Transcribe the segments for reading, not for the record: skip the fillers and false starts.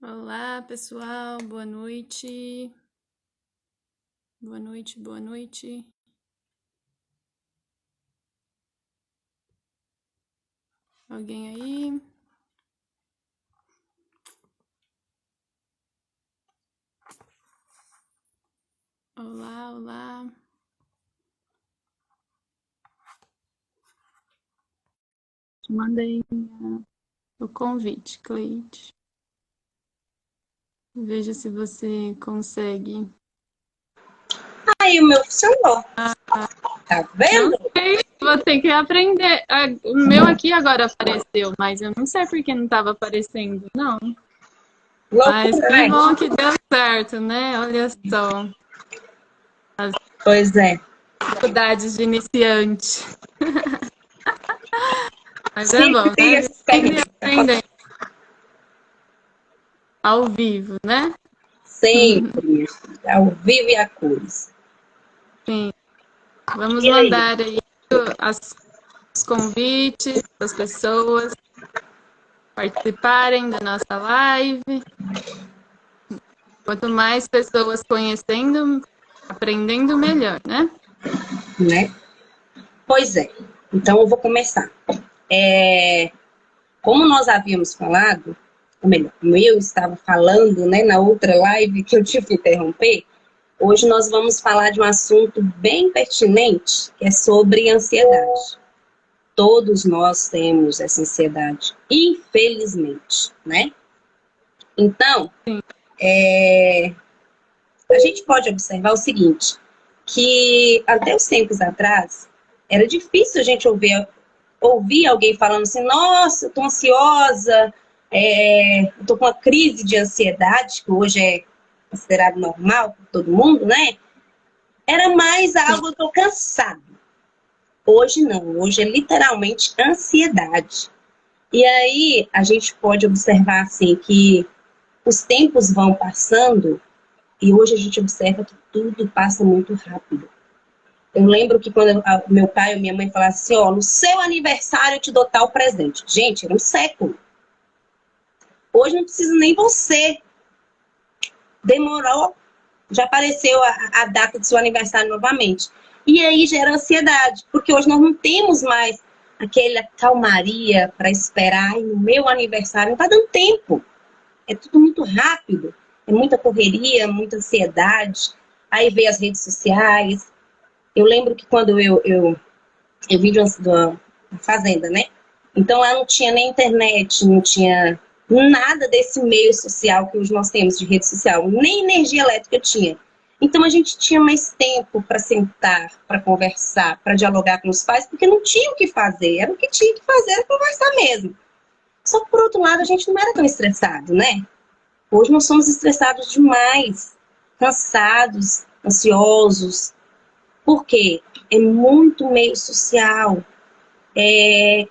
Olá, pessoal, boa noite. Boa noite, boa noite. Alguém aí? Olá, olá. Mandei o convite, Cleide. Veja se você consegue. Aí o meu funcionou. Tá Não vendo? sei, vou ter que aprender. O meu aqui agora apareceu, mas eu não sei por que não estava aparecendo, não. Mas Loucura, que né? bom que deu certo, né? Olha só, as Pois é. dificuldades de iniciante. Mas é Sempre bom, tem né? essas Vivendo e técnicas. aprendendo ao vivo, né? Sempre, minha filha. Ao vivo e a cores. Sim. Vamos E aí? mandar aí os convites para as pessoas participarem da nossa live. Quanto mais pessoas conhecendo, aprendendo, melhor, né? Né? Pois é. Então eu vou começar. Como nós havíamos falado, ou melhor, como eu estava falando, né, na outra live que eu tive que interromper, hoje nós vamos falar de um assunto bem pertinente, que é sobre ansiedade. Todos nós temos essa ansiedade, infelizmente, né? Então, Sim. a gente pode observar o seguinte, que até os tempos atrás, era difícil a gente ouvir alguém falando assim, nossa, eu tô ansiosa, eu tô com uma crise de ansiedade, que hoje é considerado normal por todo mundo, né? Era mais algo, eu tô cansado. Hoje não, hoje é literalmente ansiedade. E aí a gente pode observar assim que os tempos vão passando e hoje a gente observa que tudo passa muito rápido. Eu lembro que quando meu pai ou minha mãe falavam assim, ó, no seu aniversário eu te dou tal presente. Gente, era um século. Hoje não precisa nem você. Demorou, já apareceu a data do seu aniversário novamente. E aí gera ansiedade, porque hoje nós não temos mais aquela calmaria para esperar. Ai, no meu aniversário não está dando tempo. É tudo muito rápido. É muita correria, muita ansiedade. Aí vem as redes sociais. Eu lembro que quando eu vim de uma fazenda, né? Então lá não tinha nem internet, não tinha nada desse meio social que hoje nós temos de rede social, nem energia elétrica tinha. Então a gente tinha mais tempo para sentar, para conversar, para dialogar com os pais, porque não tinha o que fazer, era o que tinha que fazer, era conversar mesmo. Só que por outro lado a gente não era tão estressado, né? Hoje nós somos estressados demais, cansados, ansiosos. Por quê? É muito meio social.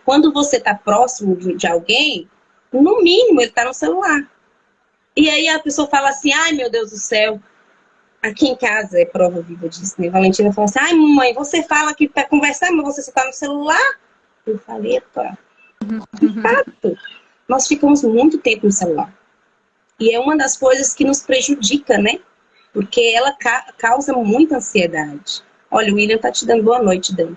Quando você está próximo de alguém, no mínimo ele está no celular. E aí a pessoa fala assim, ai meu Deus do céu, aqui em casa é prova viva disso, né? Valentina fala assim, ai mãe, você fala que para conversar, mas você só está no celular? Eu falei, epa, de fato, nós ficamos muito tempo no celular. E é uma das coisas que nos prejudica, né? Porque ela causa muita ansiedade. Olha, o William tá te dando boa noite, Dan.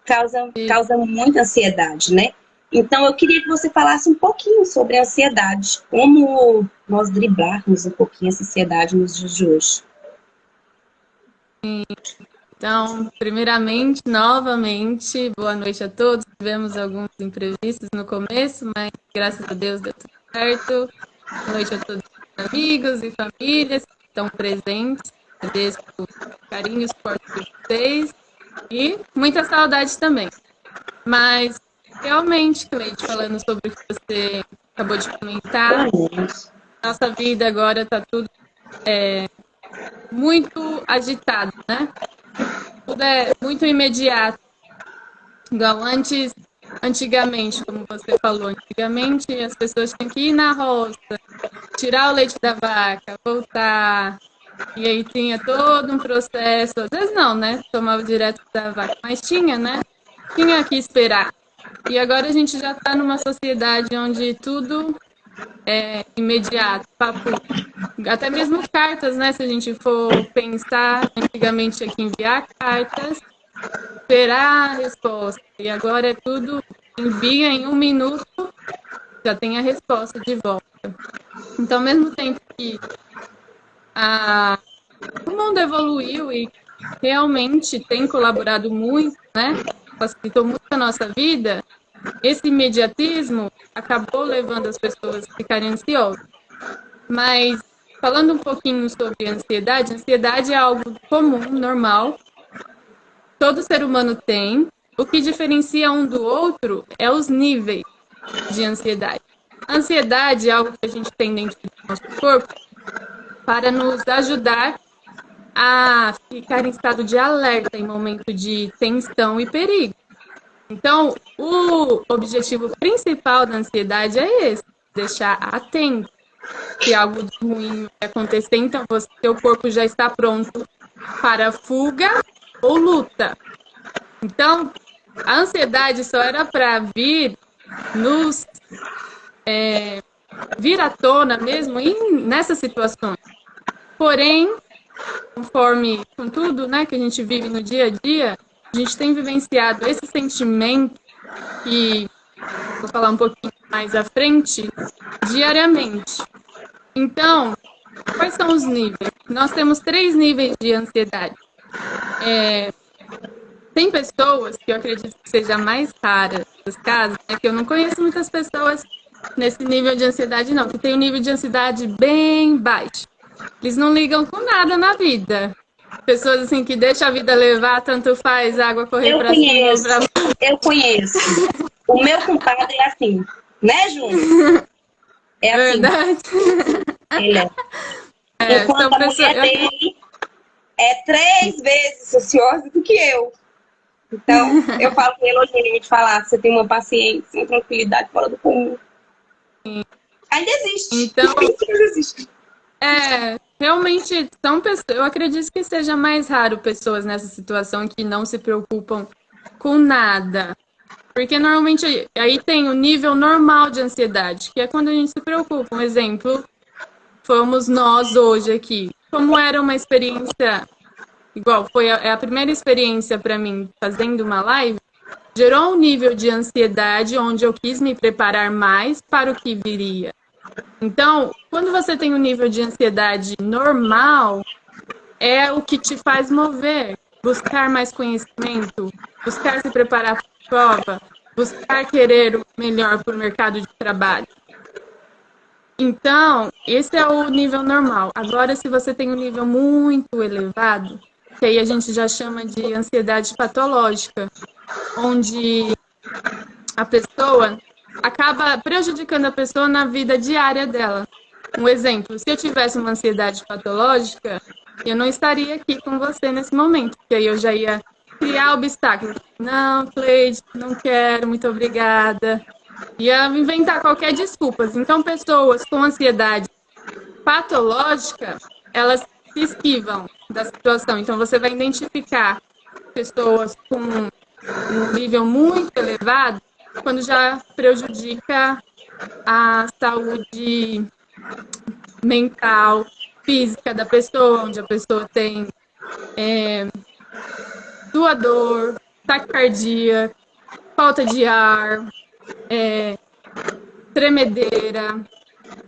Causa muita ansiedade, né? Então, eu queria que você falasse um pouquinho sobre a ansiedade, como nós driblarmos um pouquinho essa ansiedade nos dias de hoje. Então, primeiramente, novamente, boa noite a todos. Tivemos alguns imprevistos no começo, mas graças a Deus deu tudo certo. Boa noite a todos os amigos e famílias que estão presentes. Agradeço o carinho e o suporte de vocês e muita saudade também. Mas, realmente, Cleide, falando sobre o que você acabou de comentar, nossa vida agora está tudo muito agitado, né? Tudo é muito imediato. Igual antigamente, como você falou, antigamente as pessoas tinham que ir na roça, tirar o leite da vaca, voltar, e aí tinha todo um processo, às vezes não, né? Tomava direto da vaca, mas tinha, né? Tinha que esperar. E agora a gente já está numa sociedade onde tudo imediato, papo, até mesmo cartas, né? Se a gente for pensar, antigamente tinha que enviar cartas, esperar a resposta, e agora é tudo, envia em 1 minuto, já tem a resposta de volta. Então, ao mesmo tempo que o mundo evoluiu e realmente tem colaborado muito, né? Facilitou muito a nossa vida, esse imediatismo acabou levando as pessoas a ficarem ansiosas. Mas, falando um pouquinho sobre ansiedade é algo comum, normal, todo ser humano tem. O que diferencia um do outro é os níveis de ansiedade. A ansiedade é algo que a gente tem dentro do nosso corpo para nos ajudar a ficar em estado de alerta em momento de tensão e perigo. Então, o objetivo principal da ansiedade é esse, deixar atento. Se algo de ruim vai acontecer, então seu corpo já está pronto para fuga ou luta. Então, a ansiedade só era para vir vir à tona mesmo nessas situações. Porém, conforme com tudo, né, que a gente vive no dia a dia, a gente tem vivenciado esse sentimento que vou falar um pouquinho mais à frente, diariamente. Então, quais são os níveis? Nós temos 3 níveis de ansiedade. Tem pessoas que eu acredito que seja mais rara dos casos, né, que eu não conheço muitas pessoas nesse nível de ansiedade, não, que tem um nível de ansiedade bem baixo. Eles não ligam com nada na vida. Pessoas assim que deixam a vida levar, tanto faz água correr para cima ou para baixo. Eu conheço. O meu compadre é assim, né, Júnior? É assim. Verdade. Ele é. Enquanto a mulher dele é 3 vezes ansiosa do que eu. Então, eu falo com ele hoje, ele me falar, você tem uma paciência, uma tranquilidade fora do comum. Ainda existe. Então, existe. Realmente são pessoas, eu acredito que seja mais raro pessoas nessa situação que não se preocupam com nada. Porque normalmente aí tem o nível normal de ansiedade, que é quando a gente se preocupa. Um exemplo, fomos nós hoje aqui. Como era uma experiência, igual foi a primeira experiência para mim fazendo uma live, gerou um nível de ansiedade onde eu quis me preparar mais para o que viria. Então, quando você tem um nível de ansiedade normal, é o que te faz mover, buscar mais conhecimento, buscar se preparar para a prova, buscar querer o melhor para o mercado de trabalho. Então, esse é o nível normal. Agora, se você tem um nível muito elevado, que aí a gente já chama de ansiedade patológica, onde a pessoa acaba prejudicando a pessoa na vida diária dela. Um exemplo, se eu tivesse uma ansiedade patológica, eu não estaria aqui com você nesse momento, porque aí eu já ia criar obstáculos. Não, Cleide, não quero, muito obrigada. Ia inventar qualquer desculpa. Então, pessoas com ansiedade patológica, elas se esquivam da situação. Então, você vai identificar pessoas com um nível muito elevado quando já prejudica a saúde mental, física da pessoa, onde a pessoa tem suador, taquicardia, falta de ar, tremedeira,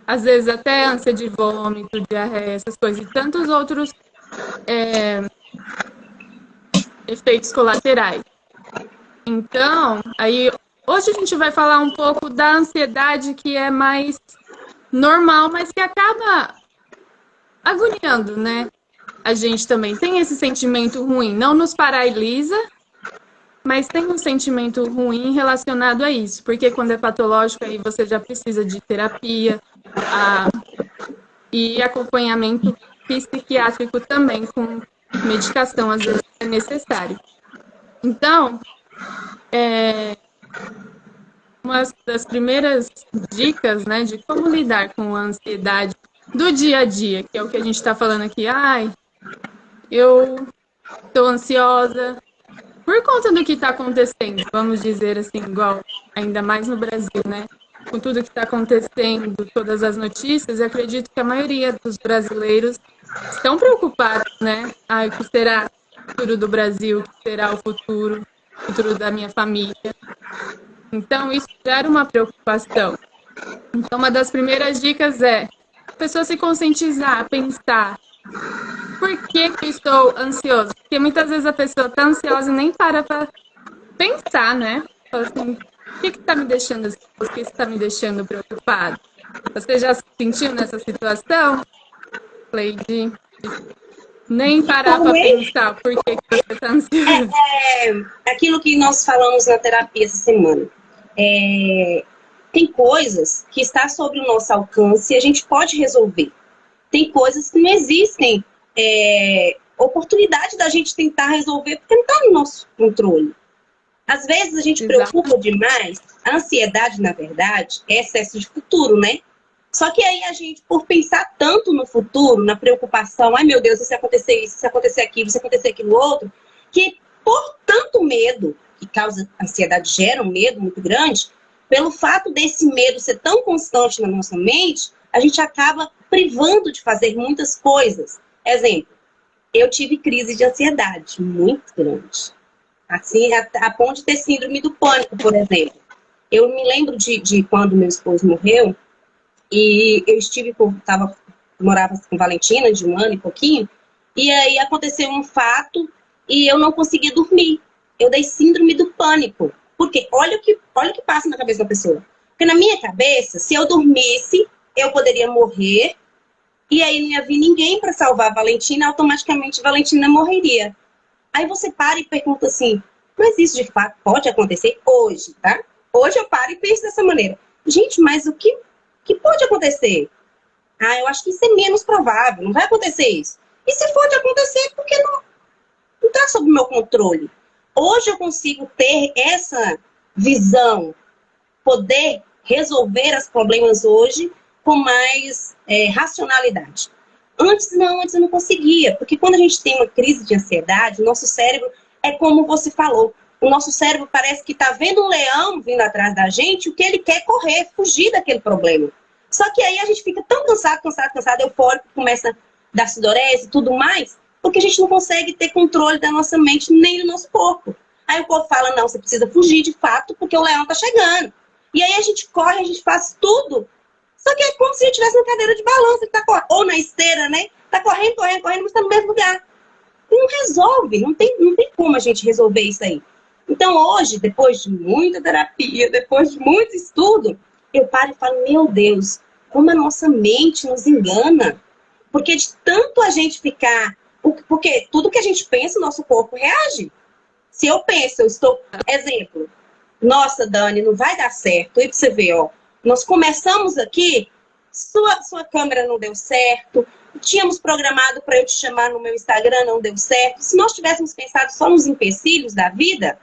às vezes até ânsia de vômito, diarreia, essas coisas, e tantos outros efeitos colaterais. Então, aí hoje a gente vai falar um pouco da ansiedade que é mais normal, mas que acaba agoniando, né? A gente também tem esse sentimento ruim, não nos paralisa, mas tem um sentimento ruim relacionado a isso, porque quando é patológico aí você já precisa de terapia e acompanhamento psiquiátrico também, com medicação, às vezes é necessário. Então, uma das primeiras dicas, né, de como lidar com a ansiedade do dia a dia, que é o que a gente está falando aqui. Ai, eu estou ansiosa por conta do que está acontecendo, vamos dizer assim, igual, ainda mais no Brasil, né? com tudo que está acontecendo, todas as notícias, eu acredito que a maioria dos brasileiros estão preocupados, né? Ah, o que será o futuro do Brasil? O que será o futuro da minha família? Então, isso gera uma preocupação. Então, uma das primeiras dicas é a pessoa se conscientizar, pensar. Por que que eu estou ansioso? Porque muitas vezes a pessoa está ansiosa e nem para pensar, né? Fala assim, o que está me deixando ansioso? O que está me deixando preocupado? Você já se sentiu nessa situação, Cleide? Nem parar para pensar por que que você está ansioso. Aquilo que nós falamos na terapia essa semana. Tem coisas que está sob o nosso alcance e a gente pode resolver. Tem coisas que não existem oportunidade da gente tentar resolver porque não está no nosso controle. Às vezes a gente preocupa demais. A ansiedade, na verdade, é excesso de futuro, né? Só que aí a gente, por pensar tanto no futuro, na preocupação, ai meu Deus, se acontecer isso, se acontecer aquilo, se acontecer aquilo outro, que por tanto medo, que causa ansiedade, gera um medo muito grande, pelo fato desse medo ser tão constante na nossa mente, a gente acaba privando de fazer muitas coisas. Exemplo, eu tive crise de ansiedade muito grande. Assim, a ponto de ter síndrome do pânico, por exemplo. Eu me lembro de quando meu esposo morreu, e eu morava com Valentina, de 1 ano e pouquinho, e aí aconteceu um fato e eu não conseguia dormir. Eu dei síndrome do pânico. Porque olha o que passa na cabeça da pessoa. Porque na minha cabeça, se eu dormisse, eu poderia morrer, e aí não ia vir ninguém para salvar a Valentina, automaticamente Valentina morreria. Aí você para e pergunta assim, mas isso de fato pode acontecer hoje, tá? Hoje eu paro e penso dessa maneira. Gente, mas o que pode acontecer? Ah, eu acho que isso é menos provável, não vai acontecer isso. E se for de acontecer, porque não está sob o meu controle. Hoje eu consigo ter essa visão, poder resolver os problemas hoje com mais racionalidade. Antes eu não conseguia, porque quando a gente tem uma crise de ansiedade, o nosso cérebro é como você falou, o nosso cérebro parece que está vendo um leão vindo atrás da gente, o que ele quer é correr, fugir daquele problema. Só que aí a gente fica tão cansado, eufórico, começa a dar sudorese e tudo mais, porque a gente não consegue ter controle da nossa mente nem do nosso corpo. Aí o corpo fala, não, você precisa fugir de fato, porque o leão está chegando. E aí a gente corre, a gente faz tudo. Só que é como se a gente estivesse na cadeira de balanço, ou na esteira, né? Tá correndo, mas está no mesmo lugar. E não resolve, não tem como a gente resolver isso aí. Então hoje, depois de muita terapia, depois de muito estudo, eu paro e falo, meu Deus, como a nossa mente nos engana. Porque de tanto a gente ficar... Porque tudo que a gente pensa, o nosso corpo reage. Se eu penso, eu estou... Exemplo, nossa, Dani, não vai dar certo. E pra você ver, ó, nós começamos aqui, sua câmera não deu certo, tínhamos programado para eu te chamar no meu Instagram, não deu certo. Se nós tivéssemos pensado só nos empecilhos da vida,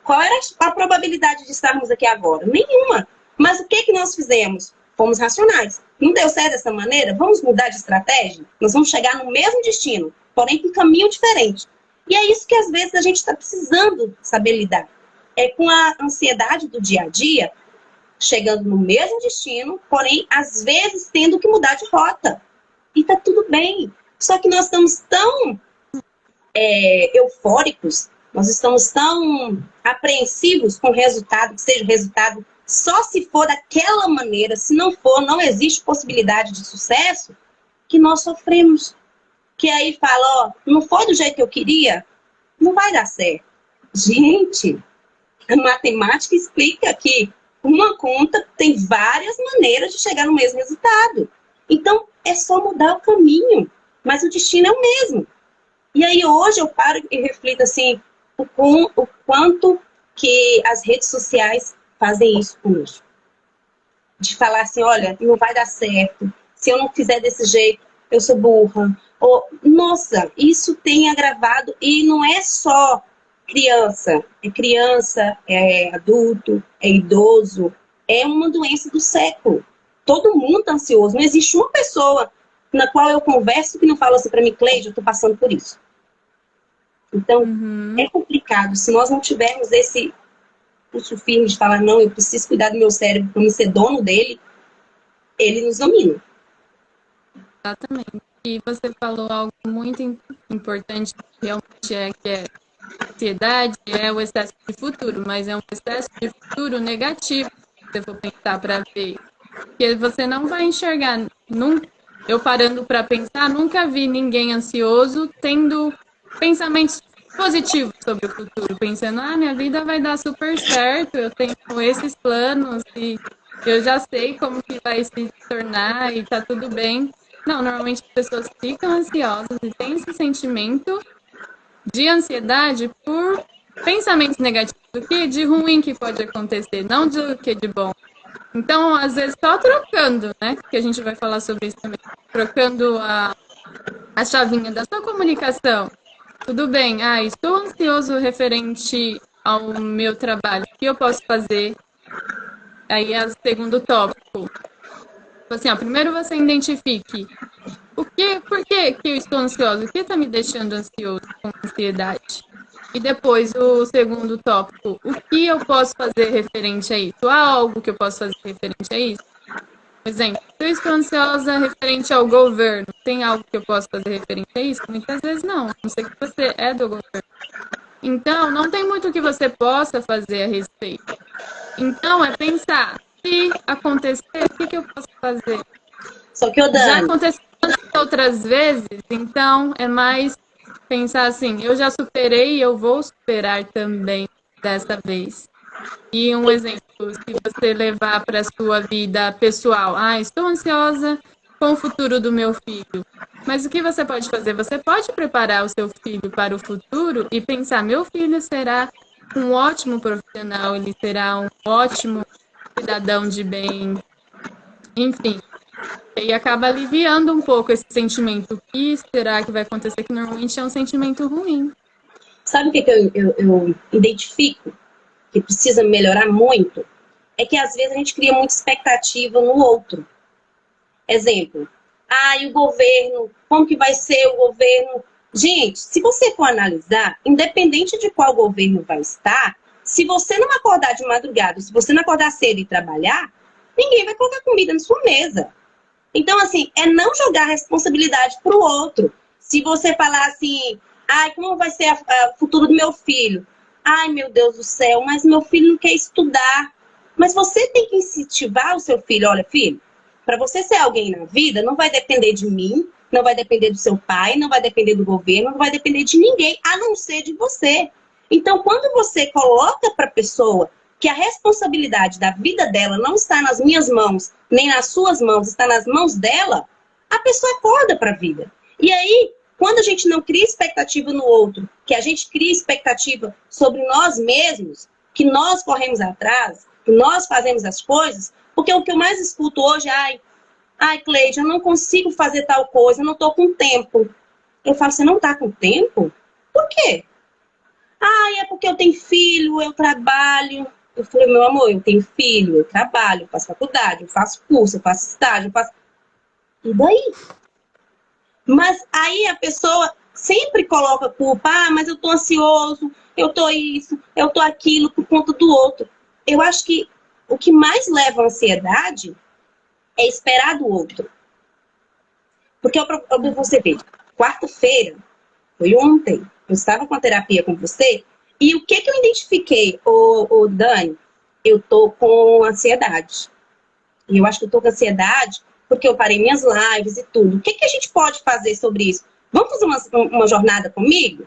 qual era a probabilidade de estarmos aqui agora? Nenhuma. Mas o que nós fizemos? Fomos racionais. Não deu certo dessa maneira? Vamos mudar de estratégia? Nós vamos chegar no mesmo destino, porém com um caminho diferente. E é isso que às vezes a gente está precisando saber lidar. É com a ansiedade do dia a dia, chegando no mesmo destino, porém, às vezes, tendo que mudar de rota. E tá tudo bem. Só que nós estamos tão eufóricos, nós estamos tão apreensivos com o resultado, que seja o resultado só se for daquela maneira, se não for, não existe possibilidade de sucesso, que nós sofremos. Que aí fala, ó, não foi do jeito que eu queria, não vai dar certo. Gente, a matemática explica que uma conta tem várias maneiras de chegar no mesmo resultado. Então, é só mudar o caminho, mas o destino é o mesmo. E aí hoje eu paro e reflito assim, o quanto que as redes sociais fazem isso conosco. De falar assim, olha, não vai dar certo, se eu não fizer desse jeito, eu sou burra. Ou, nossa, isso tem agravado, e não é só criança, é adulto, é idoso, é uma doença do século. Todo mundo está ansioso, não existe uma pessoa na qual eu converso que não fala assim para mim, Cleide, eu estou passando por isso. Então, é complicado, se nós não tivermos pulso firme de falar, não, eu preciso cuidar do meu cérebro para me ser dono dele, ele nos domina. Exatamente. E você falou algo muito importante, que realmente que é ansiedade, é o excesso de futuro, mas é um excesso de futuro negativo, se você for pensar para ver. Porque você não vai enxergar, eu parando para pensar, nunca vi ninguém ansioso tendo pensamentos positivos sobre o futuro, pensando, minha vida vai dar super certo, eu tenho esses planos e eu já sei como que vai se tornar e tá tudo bem. Não, normalmente as pessoas ficam ansiosas e têm esse sentimento de ansiedade por pensamentos negativos, o que de ruim que pode acontecer, não do que de bom. Então, às vezes, só trocando, né? Que a gente vai falar sobre isso também. Trocando a chavinha da sua comunicação. Tudo bem, estou ansioso referente ao meu trabalho. O que eu posso fazer? Aí é o segundo tópico. Assim, primeiro você identifique por que eu estou ansioso? O que está me deixando ansioso com ansiedade? E depois o segundo tópico, o que eu posso fazer referente a isso? Há algo que eu posso fazer referente a isso? Por exemplo, se eu estou ansiosa referente ao governo, tem algo que eu posso fazer referente a isso? Muitas vezes não, a não ser que você é do governo. Então, não tem muito que você possa fazer a respeito. Então, é pensar, se acontecer, o que eu posso fazer? Só que, Já Dani, aconteceu outras vezes, então é mais pensar assim, eu já superei e eu vou superar também dessa vez. E um exemplo, se você levar para a sua vida pessoal, estou ansiosa com o futuro do meu filho. Mas o que você pode fazer? Você pode preparar o seu filho para o futuro e pensar, meu filho será um ótimo profissional, ele será um ótimo cidadão de bem, enfim. E acaba aliviando um pouco esse sentimento. O que será que vai acontecer? Que normalmente é um sentimento ruim. sabe o que eu identifico que precisa melhorar muito? É que às vezes a gente cria muita expectativa no outro. Exemplo, e o governo, como que vai ser o governo? Gente, se você for analisar, independente de qual governo vai estar, se você não acordar de madrugada, se você não acordar cedo e trabalhar, ninguém vai colocar comida na sua mesa. Então, assim, é não jogar a responsabilidade para o outro. Se você falar assim, como vai ser o futuro do meu filho? Ai, meu Deus do céu, mas meu filho não quer estudar. Mas você tem que incentivar o seu filho. Olha, filho, para você ser alguém na vida, não vai depender de mim, não vai depender do seu pai, não vai depender do governo, não vai depender de ninguém, a não ser de você. Então, quando você coloca para a pessoa que a responsabilidade da vida dela não está nas minhas mãos, nem nas suas mãos, está nas mãos dela, a pessoa acorda para a vida. E aí, quando a gente não cria expectativa no outro, que a gente cria expectativa sobre nós mesmos, que nós corremos atrás, que nós fazemos as coisas, porque o que eu mais escuto hoje é, Cleide, eu não consigo fazer tal coisa, eu não estou com tempo. Eu falo, você não está com tempo? Por quê? É porque eu tenho filho, eu trabalho. Eu falei, meu amor, eu tenho filho, eu trabalho, eu faço faculdade, eu faço curso, eu faço estágio, eu faço... E daí? Mas aí a pessoa sempre coloca culpa, mas eu tô ansioso, eu tô isso, eu tô aquilo, por conta do outro. Eu acho que o que mais leva à ansiedade é esperar do outro. Porque você vê, quarta-feira, foi ontem, eu estava com a terapia com você, e o que eu identifiquei, Dani? Eu tô com ansiedade. E eu acho que eu tô com ansiedade porque eu parei minhas lives e tudo. O que a gente pode fazer sobre isso? Vamos fazer uma jornada comigo?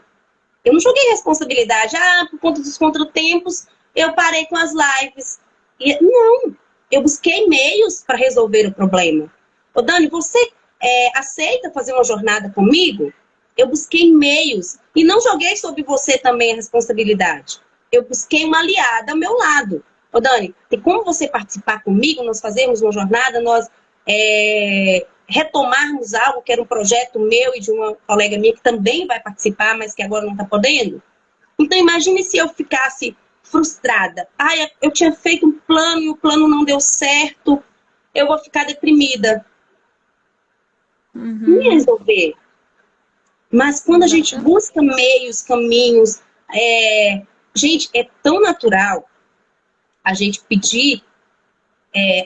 Eu não joguei responsabilidade. Por conta dos contratempos, eu parei com as lives. Não, eu busquei meios para resolver o problema. Dani, você aceita fazer uma jornada comigo? Eu busquei meios e não joguei sobre você também a responsabilidade. Eu busquei uma aliada ao meu lado. Dani, tem como você participar comigo, nós fazermos uma jornada, nós retomarmos algo que era um projeto meu e de uma colega minha que também vai participar, mas que agora não está podendo? Então, imagine se eu ficasse frustrada. Eu tinha feito um plano e o plano não deu certo, eu vou ficar deprimida. Não ia resolver. Mas quando a gente busca meios, caminhos, gente, é tão natural. a gente pedir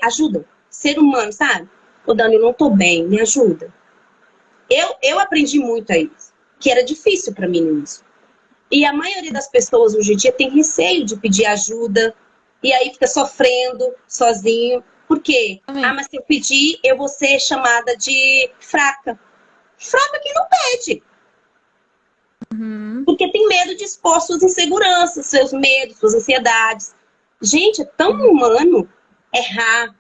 ajuda. Ser humano, sabe? Ô, Dani, eu não tô bem, me ajuda. Eu aprendi muito a isso, que era difícil para mim nisso. E a maioria das pessoas hoje em dia tem receio de pedir ajuda, e aí fica sofrendo sozinho. Por quê? Ah, mas se eu pedir, eu vou ser chamada de fraca. Fraca quem não pede. Porque tem medo de expor suas inseguranças, seus medos, suas ansiedades. Gente, é tão humano errar.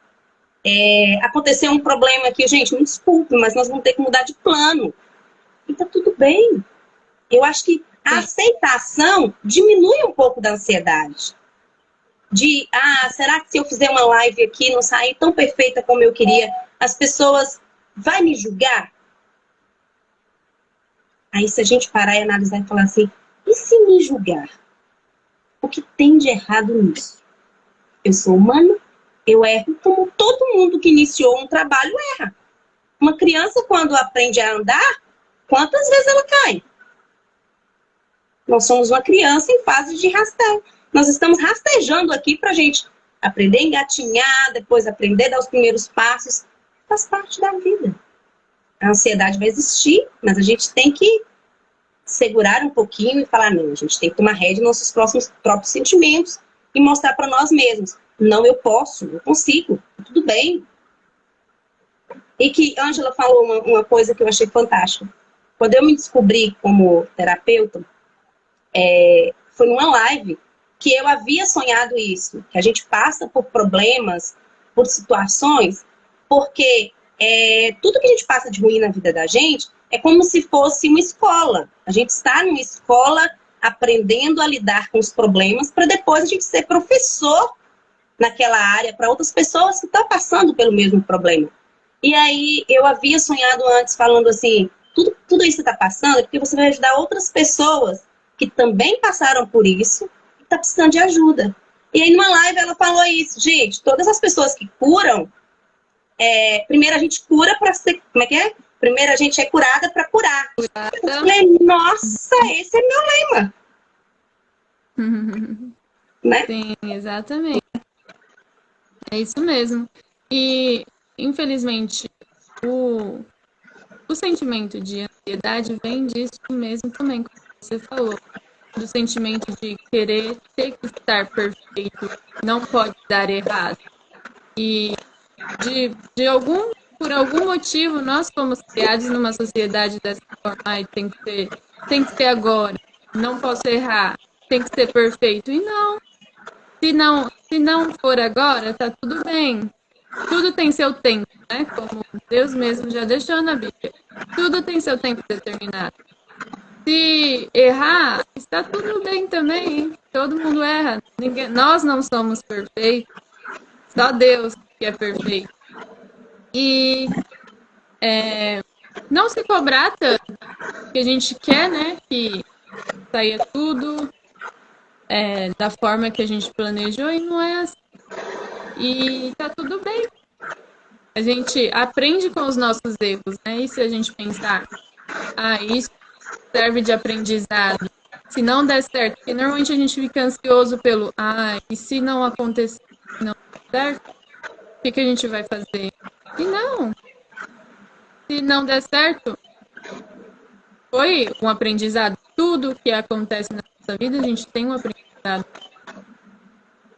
Aconteceu um problema aqui, gente, me desculpe, mas nós vamos ter que mudar de plano. E tá tudo bem. Eu acho que a aceitação diminui um pouco da ansiedade. Será que se eu fizer uma live aqui não sair tão perfeita como eu queria, as pessoas vão me julgar? Aí se a gente parar e analisar e falar assim, e se me julgar? O que tem de errado nisso? Eu sou humano, eu erro como todo mundo que iniciou um trabalho erra. Uma criança, quando aprende a andar, quantas vezes ela cai? Nós somos uma criança em fase de rasteio. Nós estamos rastejando aqui para a gente aprender a engatinhar, depois aprender a dar os primeiros passos. Faz parte da vida. A ansiedade vai existir, mas a gente tem que segurar um pouquinho e falar, não, a gente tem que tomar rédea nos nossos próprios sentimentos e mostrar para nós mesmos, não, eu posso, eu consigo, tudo bem. E que Ângela falou uma coisa que eu achei fantástica. Quando eu me descobri como terapeuta, foi numa live que eu havia sonhado isso, que a gente passa por problemas, por situações, porque tudo que a gente passa de ruim na vida da gente é como se fosse uma escola. A gente está numa escola aprendendo a lidar com os problemas para depois a gente ser professor naquela área para outras pessoas que estão passando pelo mesmo problema. E aí eu havia sonhado antes falando assim, tudo isso que está passando é porque você vai ajudar outras pessoas que também passaram por isso e está precisando de ajuda. E aí numa live ela falou isso, gente, todas as pessoas que curam, primeiro a gente cura para ser, como é que é? Primeiro a gente é curada para curar. Eu falei, nossa, esse é meu lema. Né? Sim, exatamente. É isso mesmo. E, infelizmente, o sentimento de ansiedade vem disso mesmo também, como você falou. Do sentimento de querer ter que estar perfeito, não pode dar errado. E por algum motivo, nós fomos criados numa sociedade dessa forma. Ai, tem que ser agora, não posso errar, tem que ser perfeito. E não. Se não for agora, tá tudo bem. Tudo tem seu tempo, né? Como Deus mesmo já deixou na Bíblia. Tudo tem seu tempo determinado. Se errar, está tudo bem também. Todo mundo erra. Nós não somos perfeitos. Só Deus que é perfeito. E não se cobrar tanto. Que a gente quer, né? Que saia tudo da forma que a gente planejou e não é assim. E tá tudo bem. A gente aprende com os nossos erros, né? E se a gente pensar, isso serve de aprendizado. Se não der certo, porque normalmente a gente fica ansioso pelo, e se não acontecer, se não der certo, o que a gente vai fazer? E não. Se não der certo, foi um aprendizado. Tudo que acontece na nossa vida, a gente tem um aprendizado.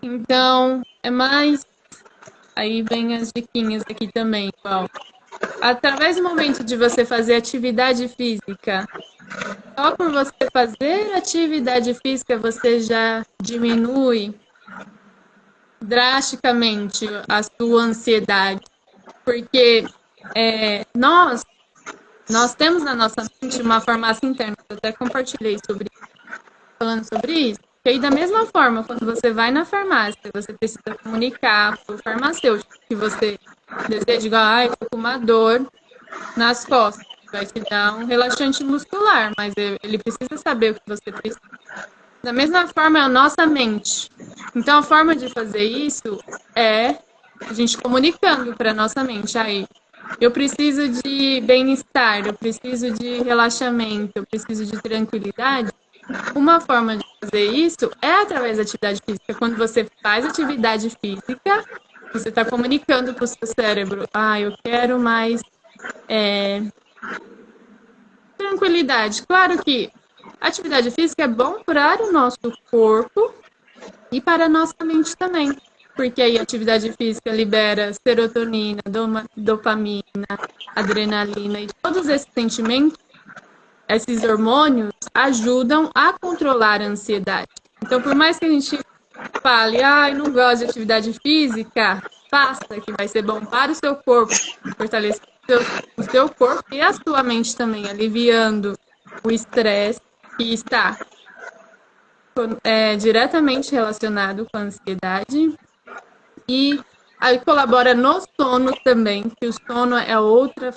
Então, é mais... Aí vem as diquinhas aqui também, igual. Através do momento de você fazer atividade física, só por você fazer atividade física, você já diminui drasticamente a sua ansiedade. Porque nós temos na nossa mente uma farmácia interna. Eu até compartilhei falando sobre isso. E aí, da mesma forma, quando você vai na farmácia, você precisa comunicar para o farmacêutico que você deseja, igual, eu tô com uma dor nas costas. Vai te dar um relaxante muscular, mas ele precisa saber o que você precisa. Da mesma forma, é a nossa mente. Então, a forma de fazer isso é a gente comunicando para a nossa mente. Aí, eu preciso de bem-estar, eu preciso de relaxamento, eu preciso de tranquilidade. Uma forma de fazer isso é através da atividade física. Quando você faz atividade física, você está comunicando para o seu cérebro, eu quero mais tranquilidade. Claro que a atividade física é bom para o nosso corpo e para a nossa mente também. Porque aí a atividade física libera serotonina, dopamina, adrenalina e todos esses sentimentos, esses hormônios ajudam a controlar a ansiedade. Então, por mais que a gente fale, não gosto de atividade física, faça, que vai ser bom para o seu corpo, fortalecer o seu corpo e a sua mente também, aliviando o estresse que está diretamente relacionado com a ansiedade. E aí colabora no sono também, que o sono é outra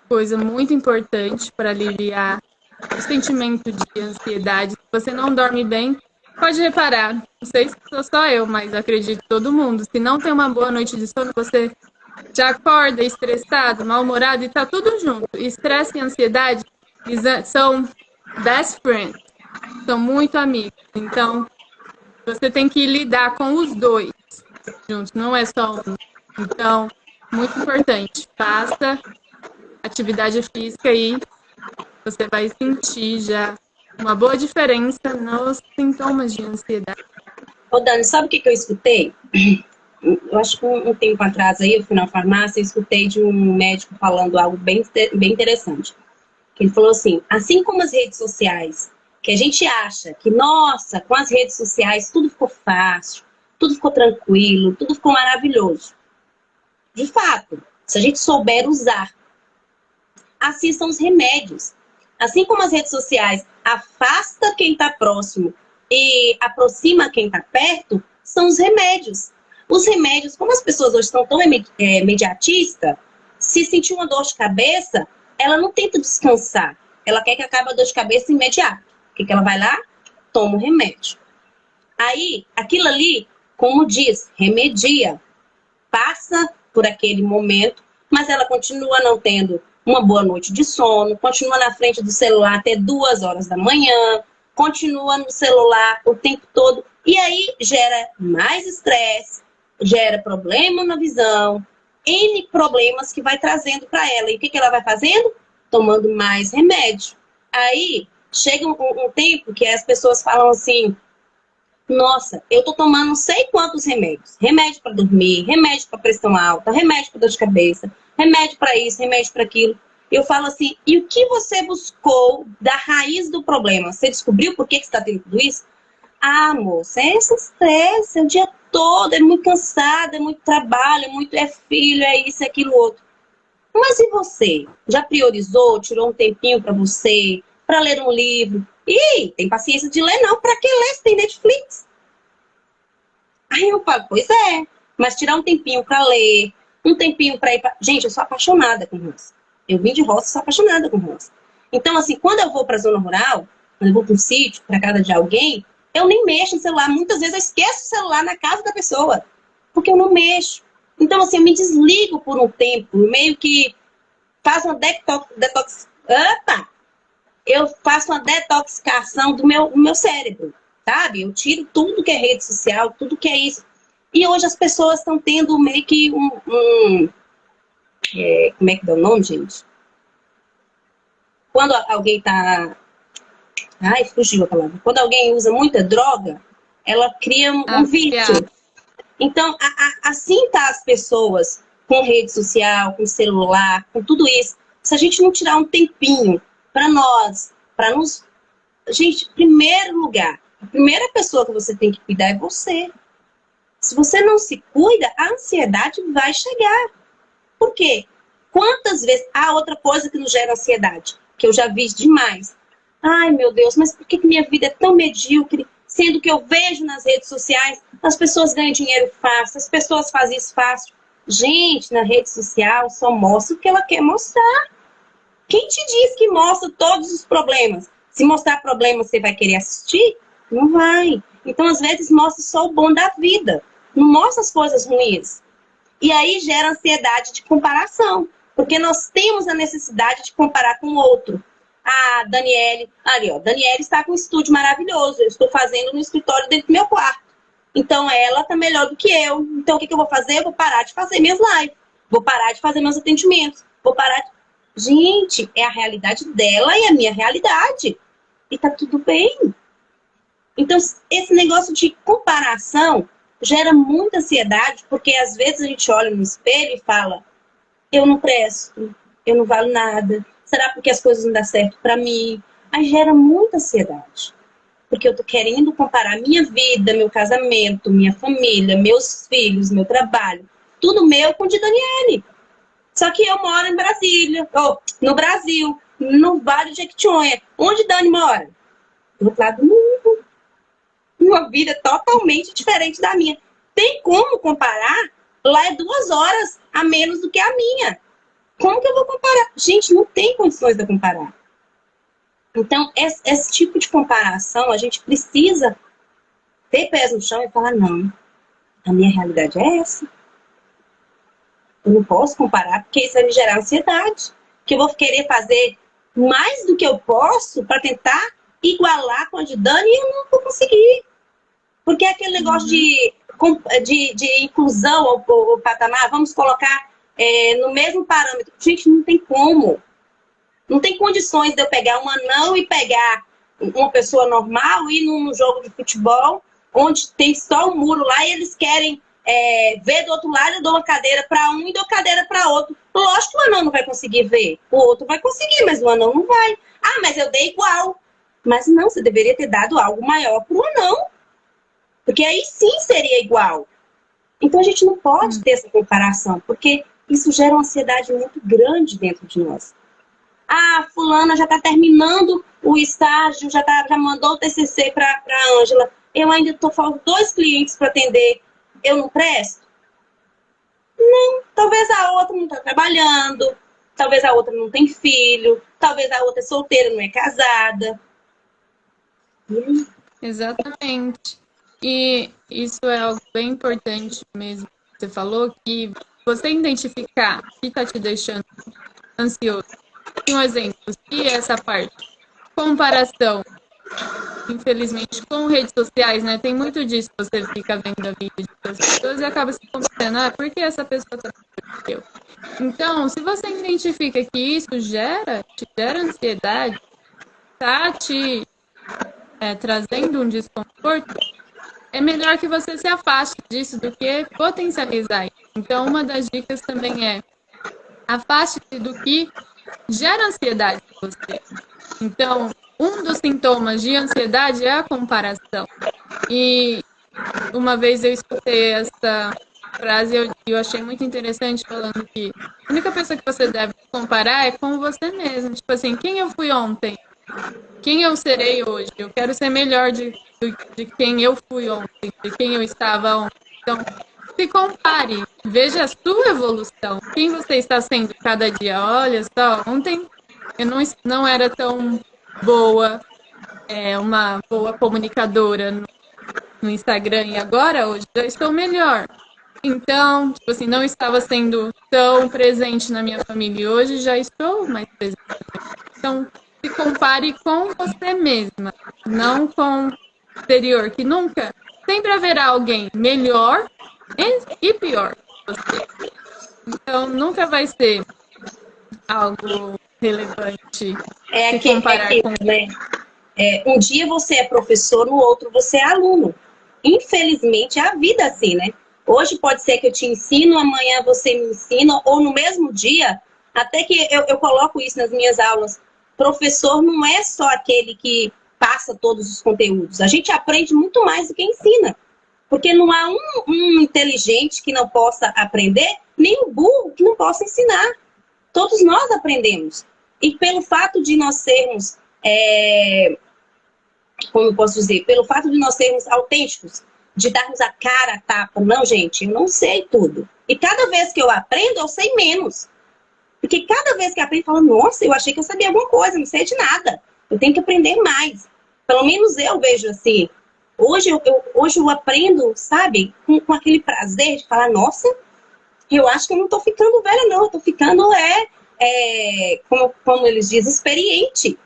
coisa muito importante para aliviar o sentimento de ansiedade. Se você não dorme bem, pode reparar, não sei se sou só eu, mas acredito todo mundo, se não tem uma boa noite de sono, você já acorda estressado, mal-humorado e tá tudo junto. Estresse e ansiedade são best friends, são muito amigos. Então, você tem que lidar com os dois juntos, não é só um. Então, muito importante, faça atividade física e você vai sentir já uma boa diferença nos sintomas de ansiedade. Ô, Dani, sabe o que eu escutei? Eu acho que um tempo atrás aí, eu fui na farmácia e escutei de um médico falando algo bem interessante. Ele falou assim como as redes sociais, que a gente acha que, nossa, com as redes sociais tudo ficou fácil, tudo ficou tranquilo, tudo ficou maravilhoso. De fato, se a gente souber usar, assim são os remédios. Assim como as redes sociais afasta quem está próximo e aproxima quem está perto, são os remédios. Os remédios, como as pessoas hoje estão tão imediatistas, se sentir uma dor de cabeça, ela não tenta descansar. Ela quer que acabe a dor de cabeça imediato. O que ela vai lá? Toma o remédio. Aí, aquilo ali, como diz, remedia. Passa por aquele momento, mas ela continua não tendo uma boa noite de sono, continua na frente do celular até 2 horas da manhã, continua no celular o tempo todo, e aí gera mais estresse, gera problema na visão, N problemas que vai trazendo para ela. E o que ela vai fazendo? Tomando mais remédio. Aí chega um tempo que as pessoas falam assim, nossa, eu tô tomando não sei quantos remédios. Remédio para dormir, remédio para pressão alta, remédio para dor de cabeça, remédio para isso, remédio para aquilo. Eu falo assim, e o que você buscou da raiz do problema? Você descobriu por que você está tendo tudo isso? Moça, é esse estresse, é o dia todo, é muito cansado, é muito trabalho, é filho, é isso, é aquilo outro. Mas e você? Já priorizou, tirou um tempinho para você, para ler um livro? Ih, tem paciência de ler não, para que ler se tem Netflix? Aí eu falo, pois é, mas tirar um tempinho para ler, um tempinho para ir pra... Gente, eu sou apaixonada com roça. Eu vim de roça, sou apaixonada com roça. Então, assim, quando eu vou para a zona rural, quando eu vou para um sítio, para casa de alguém, eu nem mexo no celular. Muitas vezes eu esqueço o celular na casa da pessoa, porque eu não mexo. Então, assim, eu me desligo por um tempo, meio que faço uma eu faço uma detoxicação do meu cérebro, sabe? Eu tiro tudo que é rede social, tudo que é isso. E hoje as pessoas estão tendo meio que como é que dá o nome, gente? Quando alguém tá... Ai, fugiu a palavra. Quando alguém usa muita droga, ela cria um vício. Então, assim tá as pessoas com rede social, com celular, com tudo isso. Se a gente não tirar um tempinho para nós, para nos... Gente, em primeiro lugar, a primeira pessoa que você tem que cuidar é você. Se você não se cuida, a ansiedade vai chegar. Por quê? Quantas vezes... outra coisa que nos gera ansiedade, que eu já vi demais. Ai, meu Deus, mas por que minha vida é tão medíocre? Sendo que eu vejo nas redes sociais, as pessoas ganham dinheiro fácil, as pessoas fazem isso fácil. Gente, na rede social só mostra o que ela quer mostrar. Quem te diz que mostra todos os problemas? Se mostrar problemas, você vai querer assistir? Não vai. Então, às vezes, mostra só o bom da vida. Não mostra as coisas ruins. E aí gera ansiedade de comparação. Porque nós temos a necessidade de comparar com o outro. A Daniele, ali, ó, Daniele está com um estúdio maravilhoso. Eu estou fazendo no escritório dentro do meu quarto. Então ela tá melhor do que eu. Então o que eu vou fazer? Eu vou parar de fazer minhas lives. Vou parar de fazer meus atendimentos. Vou parar de... Gente, é a realidade dela e a minha realidade. E tá tudo bem. Então, esse negócio de comparação gera muita ansiedade, porque às vezes a gente olha no espelho e fala, eu não presto, eu não valo nada. Será porque as coisas não dão certo pra mim? Aí gera muita ansiedade. Porque eu tô querendo comparar minha vida, meu casamento, minha família, meus filhos, meu trabalho, tudo meu com o de Daniele. Só que eu moro em Brasília, ou no Brasil, no Vale de Jequitinhonha. Onde Dani mora? Do outro lado do mundo. Uma vida totalmente diferente da minha. Tem como comparar? Lá é 2 horas a menos do que a minha. Como que eu vou comparar? Gente, não tem condições de eu comparar. Então, esse tipo de comparação, a gente precisa ter pés no chão e falar, não, a minha realidade é essa. Eu não posso comparar, porque isso vai me gerar ansiedade. Que eu vou querer fazer mais do que eu posso para tentar igualar com a de Dani e eu não vou conseguir. Porque é aquele negócio de inclusão ao patamar, vamos colocar no mesmo parâmetro. Gente, não tem como. Não tem condições de eu pegar um anão e pegar uma pessoa normal e ir num jogo de futebol, onde tem só um muro lá e eles querem ver do outro lado, eu dou uma cadeira para um e dou cadeira para outro. Lógico que o anão não vai conseguir ver. O outro vai conseguir, mas o anão não vai. Ah, mas eu dei igual. Mas não, você deveria ter dado algo maior para o anão. Porque aí sim seria igual. Então a gente não pode ter essa comparação, porque isso gera uma ansiedade muito grande dentro de nós. Ah, fulana já está terminando o estágio, já mandou o TCC para a Ângela. Eu ainda estou faltando 2 clientes para atender. Eu não presto? Não. Talvez a outra não está trabalhando. Talvez a outra não tem filho. Talvez a outra é solteira, não é casada. Exatamente. E isso é algo bem importante mesmo. Você falou que você identificar o que está te deixando ansioso. Um exemplo, se essa parte, comparação, infelizmente, com redes sociais, né? Tem muito disso, você fica vendo a vida de outras pessoas e acaba se comparando, por que essa pessoa está melhor que eu? Então, se você identifica que isso te gera ansiedade, tá te trazendo um desconforto, é melhor que você se afaste disso do que potencializar isso. Então, uma das dicas também é afaste-se do que gera ansiedade em você. Então, um dos sintomas de ansiedade é a comparação. E uma vez eu escutei essa frase e eu achei muito interessante, falando que a única pessoa que você deve comparar é com você mesmo. Tipo assim, quem eu fui ontem? Quem eu serei hoje? Eu quero ser melhor de quem eu fui ontem, de quem eu estava ontem. Então, se compare, veja a sua evolução. Quem você está sendo cada dia? Olha só, ontem eu não era tão boa, uma boa comunicadora no Instagram e agora, hoje, eu estou melhor. Então, tipo assim, não estava sendo tão presente na minha família e hoje já estou mais presente. Então, se compare com você mesma, não com o exterior, que nunca, sempre haverá alguém melhor e pior que você. Então, nunca vai ser algo relevante se comparar com né? Um dia você é professor, no outro você é aluno. Infelizmente, é a vida assim, né? Hoje pode ser que eu te ensino, amanhã você me ensina, ou no mesmo dia, até que eu coloco isso nas minhas aulas. Professor não é só aquele que passa todos os conteúdos. A gente aprende muito mais do que ensina. Porque não há um inteligente que não possa aprender, nem um burro que não possa ensinar. Todos nós aprendemos. E pelo fato de nós sermos, como eu posso dizer, pelo fato de nós sermos autênticos, de darmos a cara a tapa, não, gente, eu não sei tudo. E cada vez que eu aprendo, eu sei menos. Porque cada vez que eu aprendo, eu falo, nossa, eu achei que eu sabia alguma coisa, não sei de nada. Eu tenho que aprender mais. Pelo menos eu vejo assim. Hoje eu aprendo, sabe, com aquele prazer de falar, nossa, eu acho que eu não tô ficando velha, não. Eu tô ficando, como eles dizem, experiente.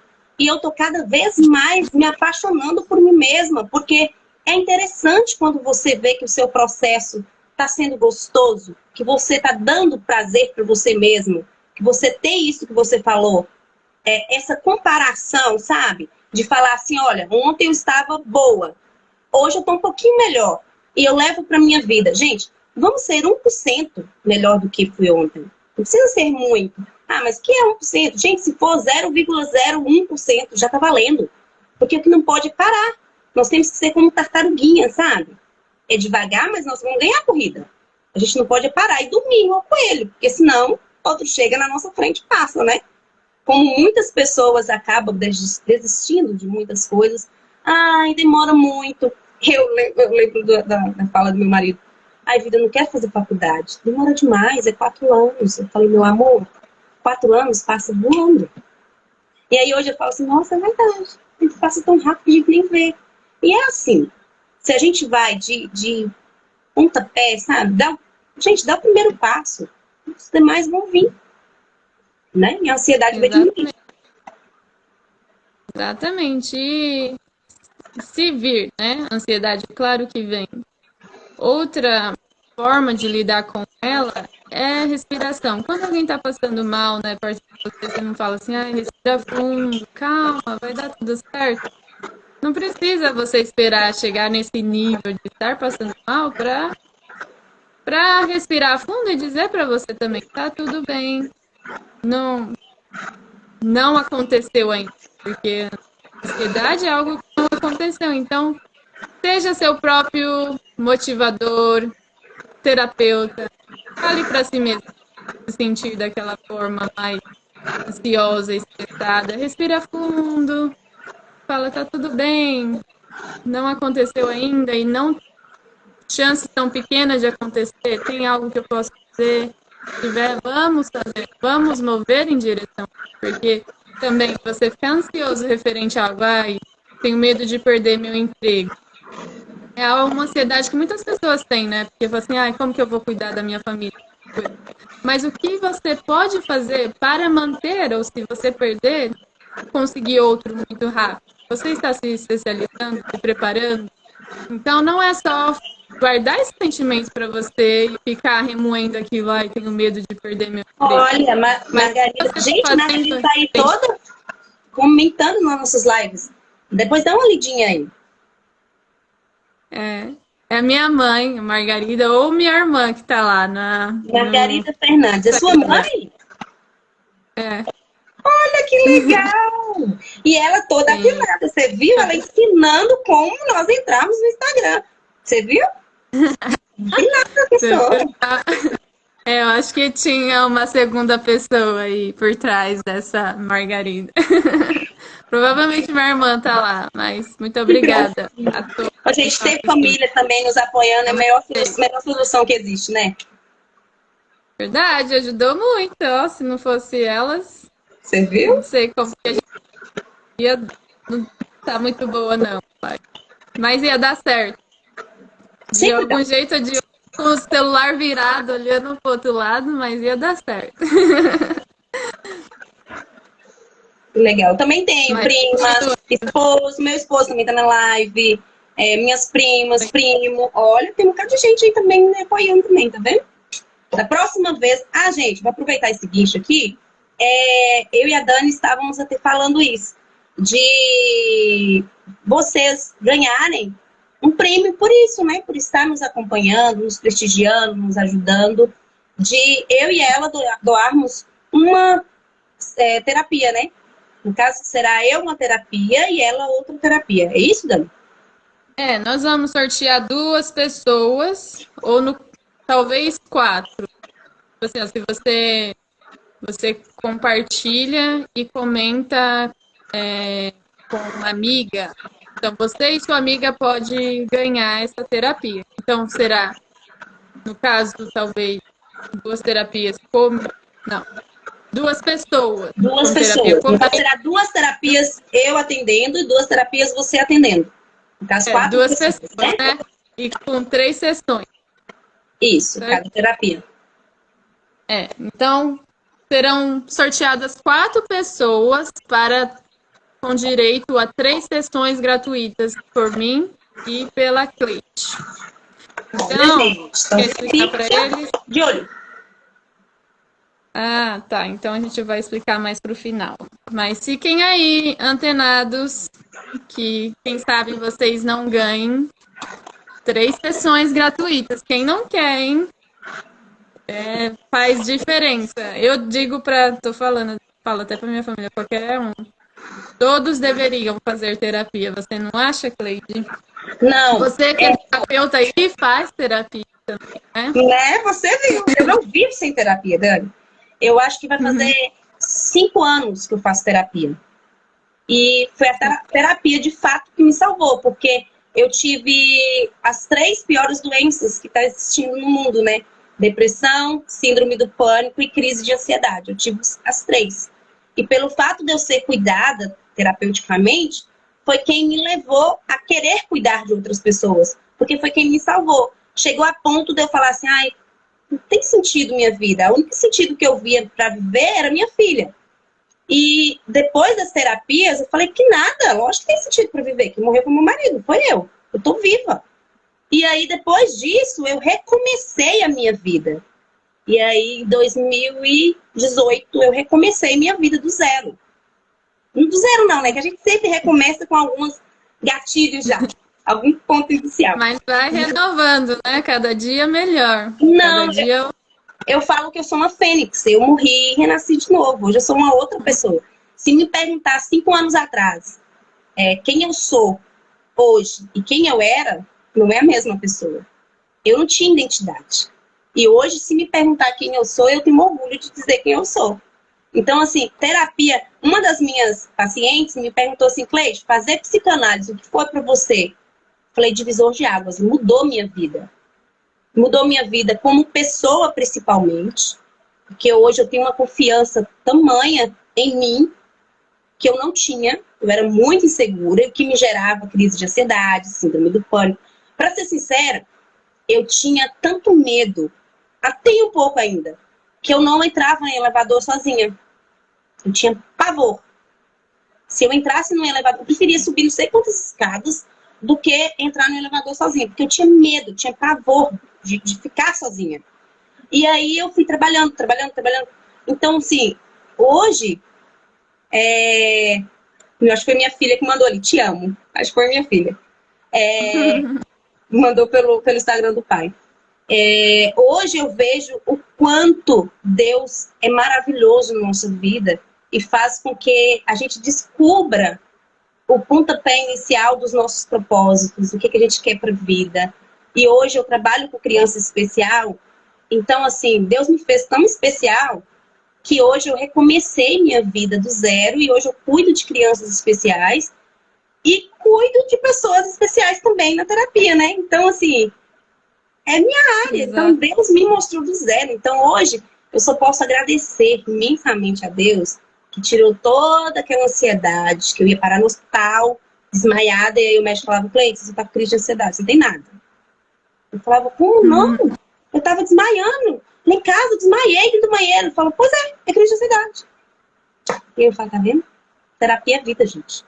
E eu tô cada vez mais me apaixonando por mim mesma, porque é interessante quando você vê que o seu processo está sendo gostoso, que você está dando prazer para você mesmo, que você tem isso que você falou, essa comparação, sabe? De falar assim, olha, ontem eu estava boa, hoje eu estou um pouquinho melhor, e eu levo para minha vida. Gente, vamos ser 1% melhor do que fui ontem. Não precisa ser muito. Ah, mas o que é 1%? Gente, se for 0,01%, já está valendo. Porque o que não pode é parar. Nós temos que ser como tartaruguinha, sabe? É devagar, mas nós vamos ganhar a corrida. A gente não pode parar e dormir igual coelho, porque senão outro chega na nossa frente e passa, né? Como muitas pessoas acabam desistindo de muitas coisas. Ai, demora muito. Eu lembro da fala do meu marido. Ai, vida, eu não quero fazer faculdade. Demora demais, é 4 anos. Eu falei, meu amor, 4 anos passa voando. E aí hoje eu falo assim, nossa, é verdade. O tempo passa tão rápido que a gente nem vê. E é assim, se a gente vai de pontapé, sabe? Gente, dá o primeiro passo. Os demais vão vir. Né? E a ansiedade vai diminuir. Exatamente. E se vir, né? Ansiedade, claro que vem. Outra forma de lidar com ela é respiração. Quando alguém está passando mal, né, perto de você não fala assim, ah, respira fundo, calma, vai dar tudo certo. Não precisa você esperar chegar nesse nível de estar passando mal para respirar fundo e dizer para você também, tá tudo bem. Não aconteceu ainda, porque a ansiedade é algo que não aconteceu. Então, seja seu próprio motivador, terapeuta, fale para si mesmo se sentir daquela forma mais ansiosa, estressada. Respira fundo, fala, tá tudo bem, não aconteceu ainda e não chances tão pequenas de acontecer, tem algo que eu posso fazer. Se tiver, vamos fazer, vamos mover em direção. Porque também você ficar ansioso referente a algo, ai, tenho medo de perder meu emprego. É uma ansiedade que muitas pessoas têm, né? Porque falam assim, ai, como que eu vou cuidar da minha família? Mas o que você pode fazer para manter, ou se você perder, conseguir outro muito rápido? Você está se especializando, se preparando? Então, não é só guardar esses sentimentos para você e ficar remoendo aquilo, ai, tenho medo de perder meu emprego. Olha, Margarida, gente, Margarida tá aí toda comentando nas nossas lives. Depois dá uma lidinha aí. É a minha mãe, Margarida, ou minha irmã que tá lá Margarida Fernandes, é sua mãe? É. Olha que legal! E ela toda afinada, você viu? Ela ensinando como nós entramos no Instagram. Você viu? Afinada a pessoa. Eu acho que tinha uma segunda pessoa aí por trás dessa Margarida. Provavelmente minha irmã tá lá, mas muito obrigada a todos. A gente ter família também nos apoiando é a melhor solução que existe, né? Verdade, ajudou muito. Ó, se não fosse elas, você viu? Não sei como que a gente ia. Não tá muito boa, não, pai. Mas ia dar certo. De algum jeito ou de outro, com o celular virado, olhando pro outro lado, mas ia dar certo. Legal. Também tenho primas, esposo, meu esposo também tá na live, minhas primas, primo. Olha, tem um bocado de gente aí também me apoiando também, tá vendo? Da próxima vez, gente, vou aproveitar esse guincho aqui. Eu e a Dani estávamos até falando isso, de vocês ganharem um prêmio por isso, né? Por estar nos acompanhando, nos prestigiando, nos ajudando, de eu e ela doarmos uma terapia, né? No caso, será eu uma terapia e ela outra terapia. É isso, Dani? Nós vamos sortear 2 pessoas, ou talvez 4. Assim, ó, se você compartilha e comenta com uma amiga, então você e sua amiga pode ganhar essa terapia. Então será, no caso, talvez 2 terapias não, 2 pessoas. 2 pessoas. Então será 2 terapias eu atendendo e 2 terapias você atendendo. No caso, 4 2 pessoas, né? E com 3 sessões. Isso, cada terapia. Então serão sorteadas 4 pessoas para com direito a 3 sessões gratuitas por mim e pela Cleide. Então, quer explicar para eles? De olho. Ah, tá. Então a gente vai explicar mais para o final. Mas fiquem aí, antenados, que quem sabe vocês não ganhem 3 sessões gratuitas. Quem não quer, hein? Faz diferença. Eu digo falo até para minha família, qualquer um. Todos deveriam fazer terapia. Você não acha, Cleide? Não. Você que é terapeuta e faz terapia também, né? Né? Você viu. Eu não vivo sem terapia, Dani. Eu acho que vai fazer 5 anos que eu faço terapia. E foi a terapia, de fato, que me salvou. Porque eu tive as 3 piores doenças que estão existindo no mundo, né? Depressão, síndrome do pânico e crise de ansiedade. Eu tive as 3. E pelo fato de eu ser cuidada terapeuticamente, foi quem me levou a querer cuidar de outras pessoas. Porque foi quem me salvou. Chegou a ponto de eu falar assim, ai, não tem sentido minha vida. O único sentido que eu via para viver era minha filha. E depois das terapias, eu falei que nada, lógico que tem sentido para viver. Quem morreu foi meu marido, foi eu. Eu tô viva. E aí, depois disso, eu recomecei a minha vida. E aí, em 2018, eu recomecei minha vida do zero. Não do zero não, né? Que a gente sempre recomeça com alguns gatilhos já. Algum ponto inicial. Mas vai renovando, né? Cada dia melhor. Não, Cada dia eu falo que eu sou uma fênix. Eu morri e renasci de novo. Hoje eu sou uma outra pessoa. Se me perguntar 5 anos atrás quem eu sou hoje e quem eu era, não é a mesma pessoa. Eu não tinha identidade. E hoje, se me perguntar quem eu sou, eu tenho orgulho de dizer quem eu sou. Então, assim, terapia... Uma das minhas pacientes me perguntou assim, Cleide, fazer psicanálise, o que foi para você? Falei, divisor de águas, mudou minha vida. Mudou minha vida como pessoa, principalmente. Porque hoje eu tenho uma confiança tamanha em mim que eu não tinha. Eu era muito insegura, o que me gerava crise de ansiedade, síndrome do pânico. Para ser sincera, eu tinha tanto medo, até um pouco ainda, que eu não entrava em elevador sozinha. Eu tinha pavor. Se eu entrasse no elevador, eu preferia subir não sei quantas escadas do que entrar no elevador sozinha, porque eu tinha medo, tinha pavor de ficar sozinha. E aí eu fui trabalhando. Então, assim, hoje, eu acho que foi minha filha que mandou ali, te amo. Acho que foi minha filha. Mandou pelo Instagram do pai. Hoje eu vejo o quanto Deus é maravilhoso na nossa vida e faz com que a gente descubra o pontapé inicial dos nossos propósitos, o que a gente quer para a vida. E hoje eu trabalho com criança especial, então assim, Deus me fez tão especial que hoje eu recomecei minha vida do zero e hoje eu cuido de crianças especiais e cuido de pessoas especiais também na terapia, né? Então assim, é minha área. Exato. Então Deus me mostrou do zero. Então hoje eu só posso agradecer imensamente a Deus que tirou toda aquela ansiedade, que eu ia parar no hospital, desmaiada, e aí o médico falava, Cleide, você tá com crise de ansiedade, você não tem nada. Eu falava, como não? Eu tava desmaiando. Lá em casa, eu desmaiei dentro do banheiro. Eu falo, pois é crise de ansiedade. E eu falo, tá vendo? Terapia é vida, gente.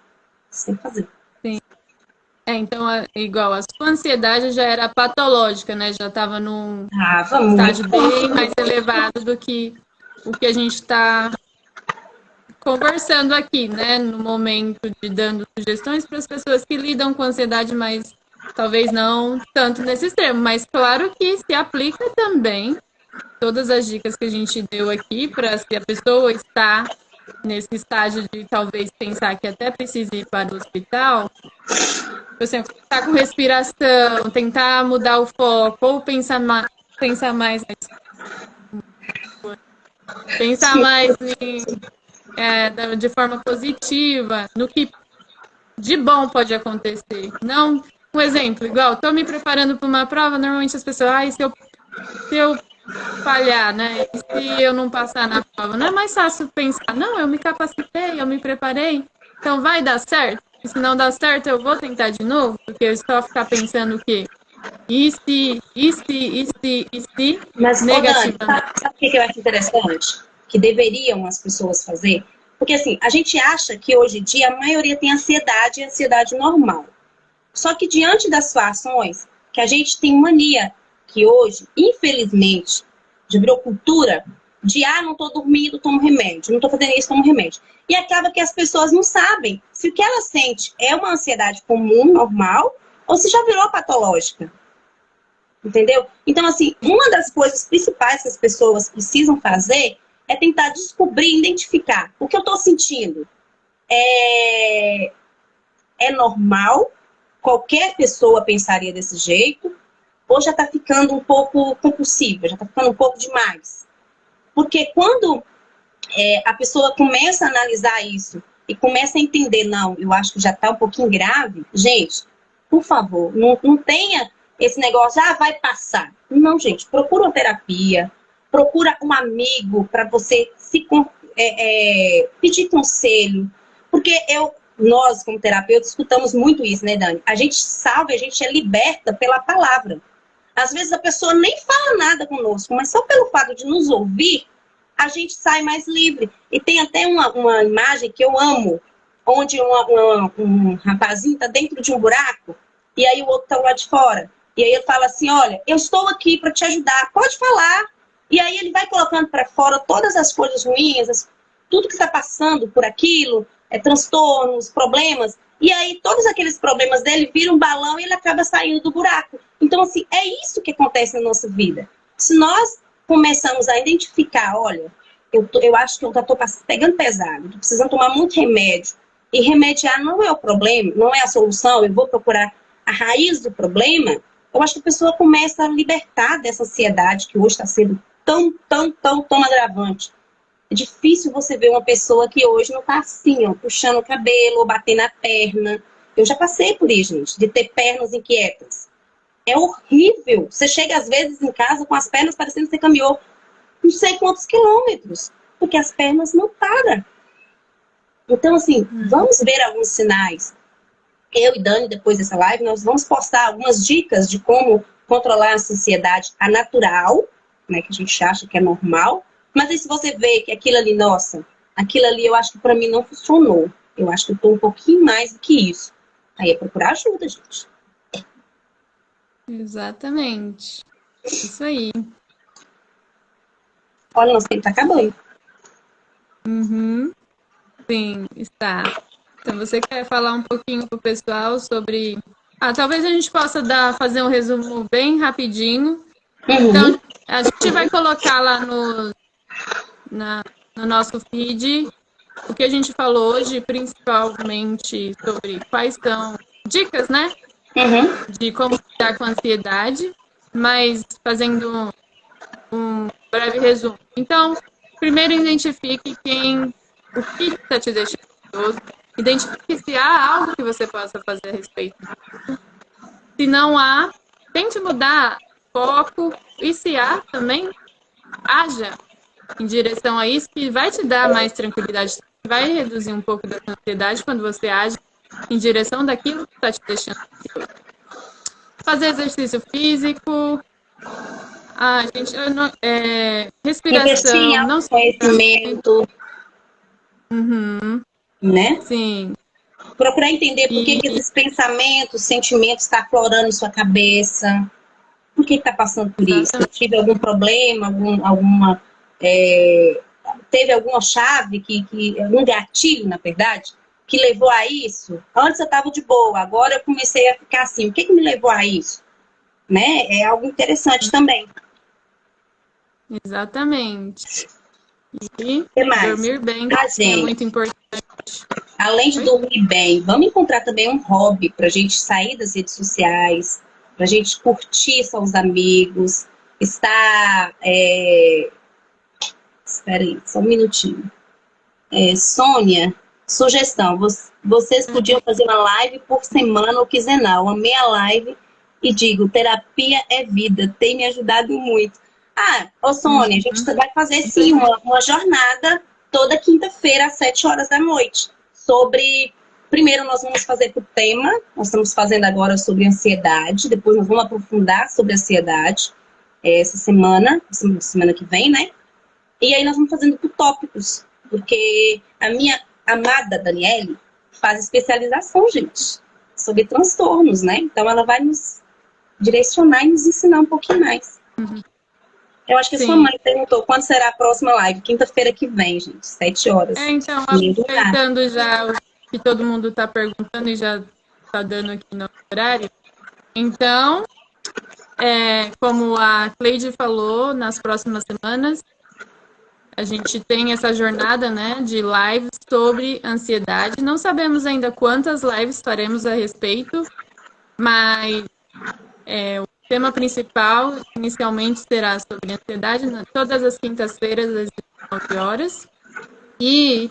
Sem fazer. Sim. Então, igual, a sua ansiedade já era patológica, né? Já estava num estágio bem mais elevado do que o que a gente está conversando aqui, né? No momento de dando sugestões para as pessoas que lidam com ansiedade, mas talvez não tanto nesse extremo. Mas claro que se aplica também todas as dicas que a gente deu aqui para se a pessoa está nesse estágio de talvez pensar que até precisa ir para o hospital, assim, estar com respiração, tentar mudar o foco, ou pensar mais de forma positiva, no que de bom pode acontecer. Não, um exemplo, igual, estou me preparando para uma prova, normalmente as pessoas, se eu falhar, né? E se eu não passar na prova? Não é mais fácil pensar, não, eu me capacitei, eu me preparei, então vai dar certo. E se não dá certo, eu vou tentar de novo, porque eu só ficar pensando o quê? E se, Mas, negativamente. Dani, sabe o que eu acho interessante? Que deveriam as pessoas fazer? Porque assim, a gente acha que hoje em dia a maioria tem ansiedade e ansiedade normal. Só que diante das situações que a gente tem mania, que hoje, infelizmente, já virou cultura, de não tô dormindo, tomo remédio, não tô fazendo isso, tomo remédio. E acaba que as pessoas não sabem se o que ela sente é uma ansiedade comum, normal, ou se já virou patológica. Entendeu? Então, assim, uma das coisas principais que as pessoas precisam fazer é tentar descobrir, identificar o que eu tô sentindo. É normal? Qualquer pessoa pensaria desse jeito? Ou já tá ficando um pouco compulsiva, já tá ficando um pouco demais? Porque quando a pessoa começa a analisar isso e começa a entender, não, eu acho que já tá um pouquinho grave, gente, por favor, não tenha esse negócio, vai passar. Não, gente, procura uma terapia, procura um amigo para você pedir conselho. Porque nós, como terapeutas, escutamos muito isso, né, Dani? A gente salva, a gente é liberta pela palavra. Às vezes a pessoa nem fala nada conosco, mas só pelo fato de nos ouvir, a gente sai mais livre. E tem até uma imagem que eu amo, onde um rapazinho está dentro de um buraco, e aí o outro está lá de fora. E aí ele fala assim, olha, eu estou aqui para te ajudar, pode falar. E aí ele vai colocando para fora todas as coisas ruins, tudo que está passando por aquilo, transtornos, problemas. E aí todos aqueles problemas dele viram um balão e ele acaba saindo do buraco. Então, assim, é isso que acontece na nossa vida. Se nós começamos a identificar, olha, eu acho que eu estou pegando pesado, estou precisando tomar muito remédio, e remediar não é o problema, não é a solução, eu vou procurar a raiz do problema, eu acho que a pessoa começa a libertar dessa ansiedade que hoje está sendo tão agravante. É difícil você ver uma pessoa que hoje não está assim, ó, puxando o cabelo ou batendo a perna. Eu já passei por isso, gente, de ter pernas inquietas. É horrível. Você chega às vezes em casa com as pernas parecendo que você caminhou não sei quantos quilômetros, porque as pernas não param. Então, assim, vamos ver alguns sinais. Eu e Dani, depois dessa live, nós vamos postar algumas dicas de como controlar a ansiedade, a natural, né, que a gente acha que é normal. Mas aí se você vê que aquilo ali, nossa, aquilo ali eu acho que pra mim não funcionou. Eu acho que eu tô um pouquinho mais do que isso. Aí é procurar ajuda, gente. Exatamente. Isso aí. Olha, nosso tempo tá acabando. Sim, está. Então, você quer falar um pouquinho pro pessoal sobre... talvez a gente possa fazer um resumo bem rapidinho. Então, a gente vai colocar lá no nosso feed o que a gente falou hoje, principalmente sobre quais são dicas, né? De como lidar com a ansiedade, mas fazendo um breve resumo. Então, primeiro identifique o que está te deixando ansioso, identifique se há algo que você possa fazer a respeito disso. Se não há, tente mudar foco, e se há também, haja em direção a isso, que vai te dar mais tranquilidade, vai reduzir um pouco da ansiedade quando você age em direção daquilo que está te deixando ansioso. Fazer exercício físico, respiração, não se conhecimento, né? Sim. Procurar entender por que esses pensamentos, sentimentos estão aflorando em sua cabeça. Por que está passando por isso? Tive algum problema, teve alguma chave, algum gatilho, na verdade, que levou a isso? Antes eu estava de boa, agora eu comecei a ficar assim. O que me levou a isso? Né? É algo interessante também. Exatamente. E dormir bem é muito importante. Além de dormir bem, vamos encontrar também um hobby para a gente sair das redes sociais, para a gente curtir só os amigos, estar... Espera aí, só um minutinho. Sônia, sugestão, vocês podiam fazer uma live por semana ou quinzenal. Amei a live e digo, terapia é vida, tem me ajudado muito. Sônia, a gente vai fazer sim uma jornada toda quinta-feira às 7 horas da noite. Primeiro nós vamos fazer por tema, nós estamos fazendo agora sobre ansiedade, depois nós vamos aprofundar sobre ansiedade essa semana que vem, né? E aí nós vamos fazendo por tópicos. Porque a minha amada Daniele faz especialização, gente, sobre transtornos, né? Então ela vai nos direcionar e nos ensinar um pouquinho mais. Eu acho que a sua Sim. mãe perguntou quando será a próxima live. Quinta-feira que vem, gente, 7 horas. Então, Mesmo lugar. aproveitando já o que todo mundo está perguntando e já está dando aqui no horário. Então, como a Cleide falou, nas próximas semanas, a gente tem essa jornada, né, de lives sobre ansiedade. Não sabemos ainda quantas lives faremos a respeito, mas o tema principal inicialmente será sobre ansiedade, todas as quintas-feiras às 19 horas. E,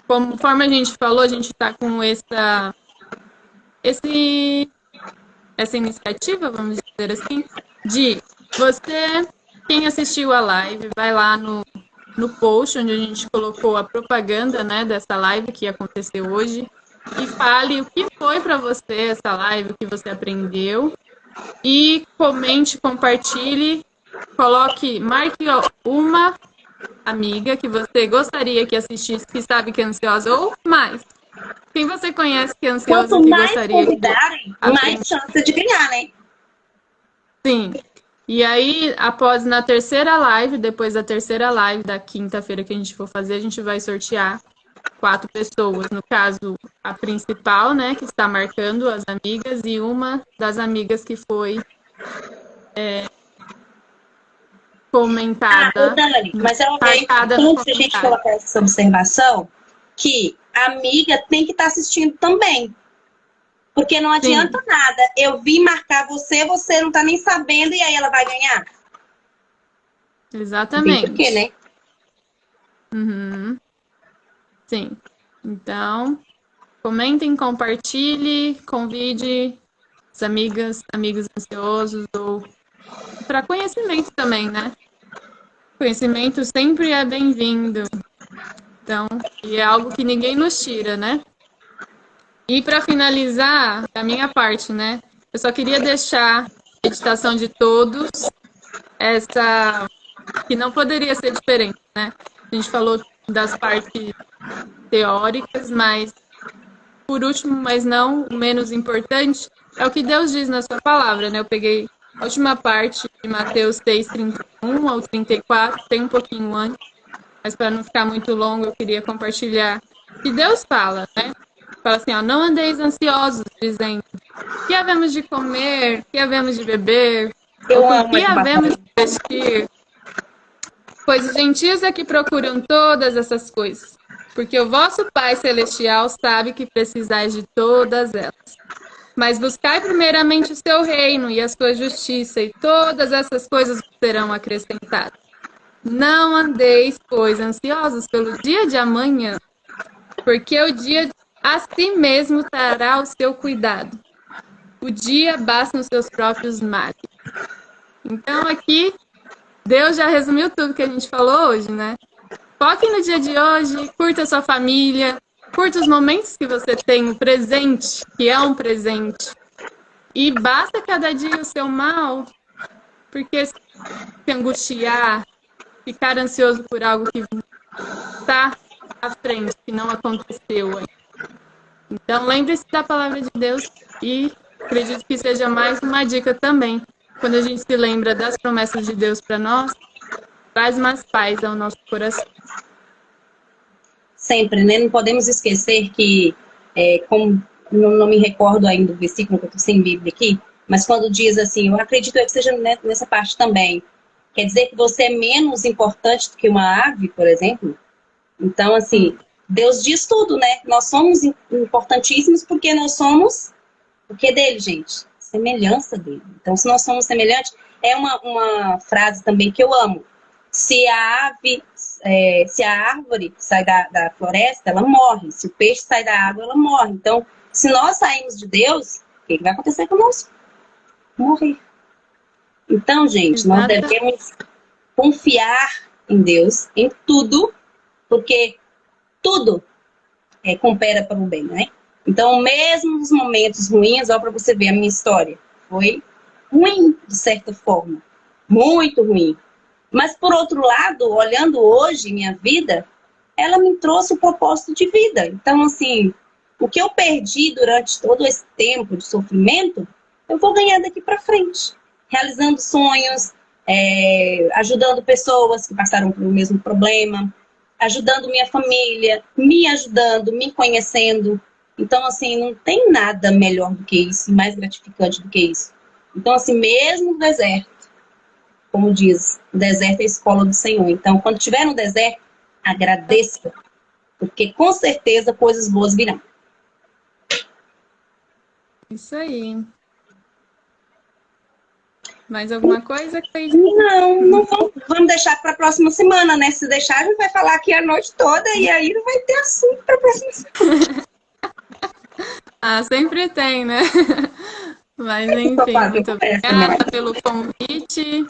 conforme a gente falou, a gente está com essa iniciativa, vamos dizer assim, de você, quem assistiu a live, vai lá no post onde a gente colocou a propaganda, né, dessa live que aconteceu hoje e fale o que foi para você essa live, o que você aprendeu e comente, compartilhe, marque uma amiga que você gostaria que assistisse, que sabe que é ansiosa ou mais. Quem você conhece que é ansiosa Quanto que mais gostaria convidarem, mais chance de ganhar, né? Sim. E aí, na terceira live, depois da terceira live da quinta-feira que a gente for fazer, a gente vai sortear 4 pessoas. No caso, a principal, né, que está marcando as amigas, e uma das amigas que foi comentada. Dani, mas é importante a gente colocar essa observação que a amiga tem que estar assistindo também. Porque não adianta nada eu vir marcar você, você não tá nem sabendo e aí ela vai ganhar. Exatamente. Por quê, né? Uhum. Sim. Então, comentem, compartilhe, convide as amigas, amigos ansiosos ou para conhecimento também, né? Conhecimento sempre é bem-vindo. Então, e é algo que ninguém nos tira, né? E para finalizar, a minha parte, né? Eu só queria deixar a meditação de todos, essa que não poderia ser diferente, né? A gente falou das partes teóricas, mas por último, mas não o menos importante, é o que Deus diz na sua palavra, né? Eu peguei a última parte de Mateus 6:31 ao 34, tem um pouquinho antes, mas para não ficar muito longo, eu queria compartilhar o que Deus fala, né? Fala assim, ó, não andeis ansiosos, dizendo, que havemos de comer, que havemos de beber, ou que havemos de vestir. Pois os gentios é que procuram todas essas coisas, porque o vosso Pai Celestial sabe que precisais de todas elas. Mas buscai primeiramente o seu reino e a sua justiça, e todas essas coisas serão acrescentadas. Não andeis, pois, ansiosos pelo dia de amanhã, porque o dia a si mesmo trará o seu cuidado. O dia basta nos seus próprios males. Então, aqui, Deus já resumiu tudo que a gente falou hoje, né? Foque no dia de hoje, curta a sua família, curta os momentos que você tem, o presente, que é um presente. E basta cada dia o seu mal, porque se angustiar, ficar ansioso por algo que está à frente, que não aconteceu ainda. Então, lembre-se da palavra de Deus e acredito que seja mais uma dica também. Quando a gente se lembra das promessas de Deus para nós, traz mais paz ao nosso coração. Sempre, né? Não podemos esquecer que, como não me recordo ainda do versículo, que eu estou sem Bíblia aqui, mas quando diz assim, eu acredito que seja nessa parte também, quer dizer que você é menos importante do que uma ave, por exemplo? Então, assim, Deus diz tudo, né? Nós somos importantíssimos porque nós somos o que dele, gente? Semelhança dele. Então, se nós somos semelhantes, é uma frase também que eu amo. Se a árvore sai da floresta, ela morre. Se o peixe sai da água, ela morre. Então, se nós sairmos de Deus, o que vai acontecer conosco? Morrer. Então, gente, nós devemos confiar em Deus, em tudo, porque tudo coopera para o bem, né? Então, mesmo nos momentos ruins, ó, para você ver a minha história, foi ruim, de certa forma. Muito ruim. Mas, por outro lado, olhando hoje minha vida, ela me trouxe o propósito de vida. Então, assim, o que eu perdi durante todo esse tempo de sofrimento, eu vou ganhar daqui para frente. Realizando sonhos, ajudando pessoas que passaram pelo mesmo problema, ajudando minha família, me ajudando, me conhecendo. Então, assim, não tem nada melhor do que isso, mais gratificante do que isso. Então, assim, mesmo no deserto, como diz, o deserto é a escola do Senhor. Então, quando estiver no deserto, agradeça, porque com certeza coisas boas virão. Isso aí. Mais alguma coisa, Cleide? Não vamos deixar para a próxima semana, né? Se deixar, a gente vai falar aqui a noite toda e aí não vai ter assunto para a próxima semana. Ah, sempre tem, né? Mas enfim, muito obrigada pelo convite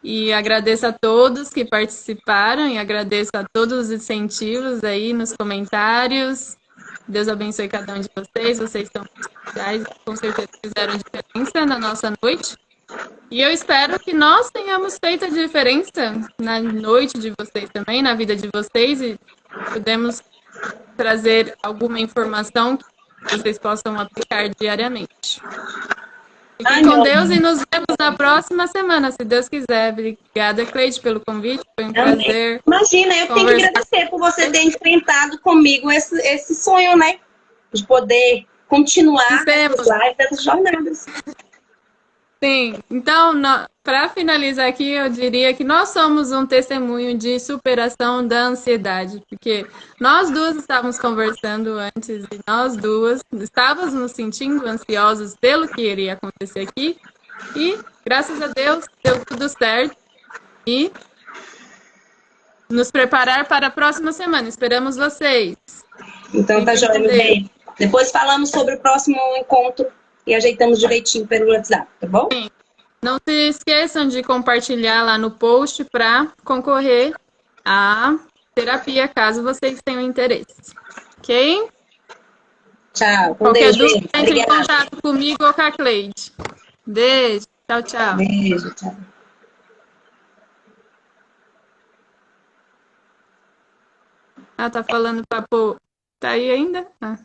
e agradeço a todos que participaram e agradeço a todos os incentivos aí nos comentários. Deus abençoe cada um de vocês, vocês são especiais, com certeza fizeram diferença na nossa noite. E eu espero que nós tenhamos feito a diferença na noite de vocês também, na vida de vocês, e podemos trazer alguma informação que vocês possam aplicar diariamente. Fiquem com Deus e nos vemos na próxima semana, se Deus quiser. Obrigada, Cleide, pelo convite. Foi um prazer. Imagina, eu tenho que agradecer por você ter enfrentado comigo esse sonho, né? De poder continuar essas lives, essas jornadas. Sim, então, para finalizar aqui, eu diria que nós somos um testemunho de superação da ansiedade, porque nós duas estávamos conversando antes e nós duas estávamos nos sentindo ansiosos pelo que iria acontecer aqui e, graças a Deus, deu tudo certo e nos preparar para a próxima semana. Esperamos vocês. Então, tá joia, meu bem. Depois falamos sobre o próximo encontro e ajeitamos direitinho pelo WhatsApp, tá bom? Sim. Não se esqueçam de compartilhar lá no post para concorrer à terapia, caso vocês tenham interesse. Ok? Tchau. Qualquer dúvida, entre em contato comigo ou com a Cleide. Beijo. Tchau, tchau. Beijo, tchau. Ah, tá falando pra pôr. Tá aí ainda? Ah.